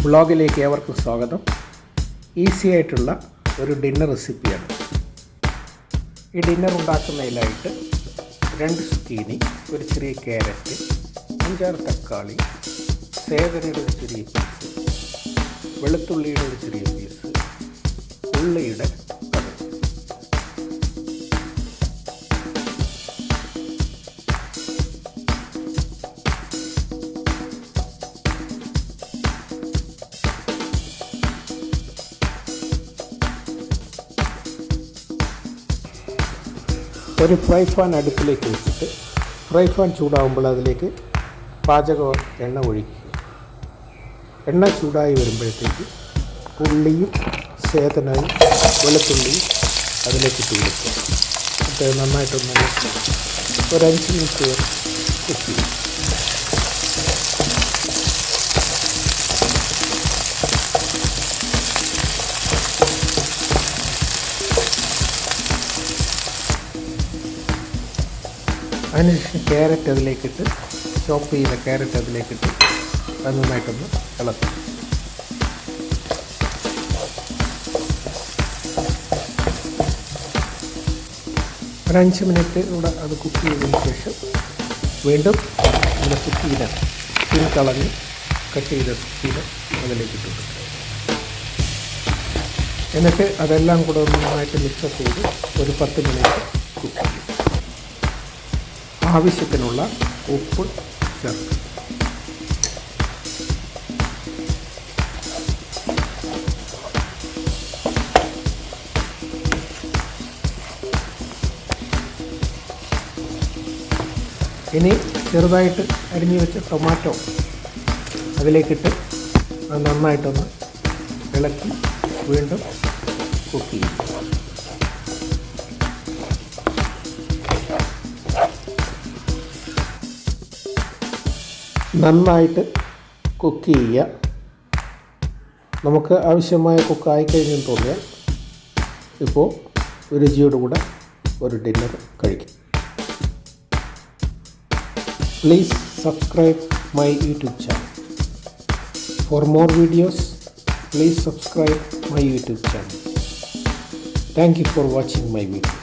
വ്ളോഗിലേക്ക് ഏവർക്കും സ്വാഗതം. ഈസി ആയിട്ടുള്ള ഒരു ഡിന്നർ റെസിപ്പിയാണ്. ഈ ഡിന്നർ ഉണ്ടാക്കുന്നതിലായിട്ട് 2 സുക്കീനി, ഒരു ചെറിയ ക്യാരറ്റ്, 5-6 തക്കാളി, സേവനയുടെ ഒരു ചെറിയ പീസ്, വെളുത്തുള്ളിയുടെ ഒരു ചെറിയ പീസ്, ഉള്ളിയുടെ പകുതി. ഒരു ഫ്രൈ പാൻ അടുപ്പിലേക്ക് വെച്ചിട്ട് ഫ്രൈ പാൻ ചൂടാകുമ്പോൾ അതിലേക്ക് പാചക എണ്ണ ഒഴിക്കുക. എണ്ണ ചൂടായി വരുമ്പോഴത്തേക്ക് ഉള്ളിയും സേതനയും വെളുത്തുള്ളിയും അതിലേക്ക് ഇട്ട് കൊടുക്കുക. എന്നിട്ട് നന്നായിട്ടൊന്ന് ഒരു 5 മിനിറ്റ് കുക്ക് ചെയ്യും. അതിനുശേഷം ക്യാരറ്റ് അതിലേക്കിട്ട്, ചോപ്പ് ചെയ്ത ക്യാരറ്റ് അതിലേക്കിട്ട് അത് നന്നായിട്ടൊന്ന് ഇളക്കും. ഒരു 5 മിനിറ്റ് കൂടെ അത് കുക്ക് ചെയ്തതിന് ശേഷം വീണ്ടും നമ്മുടെ സുക്കീന സ്കിൻ കളഞ്ഞ് കട്ട് ചെയ്ത സുക്കീന അതിലേക്ക് ഇട്ടിട്ടുണ്ട്. എന്നിട്ട് അതെല്ലാം കൂടെ നന്നായിട്ട് മിക്സപ്പ് ചെയ്ത് ഒരു 10 മിനിറ്റ് കുക്ക് ചെയ്യും. ആവശ്യത്തിനുള്ള ഉപ്പ് ചേർക്കും. ഇനി ചെറുതായിട്ട് അരിഞ്ഞു വെച്ച ടൊമാറ്റോ അതിലേക്കിട്ട് അത് നന്നായിട്ടൊന്ന് ഇളക്കി വീണ്ടും കുക്ക് ചെയ്യും. നന്നായിട്ട് കുക്ക് ചെയ്യുക. നമുക്ക് ആവശ്യമായ കുക്കായിക്കഴിഞ്ഞെന്ന് തോന്നിയാൽ ഇപ്പോൾ രുചിയോടുകൂടെ ഒരു ഡിന്നർ കഴിക്കും. Please subscribe my YouTube channel. For more videos please subscribe my YouTube channel. Thank you for watching my video.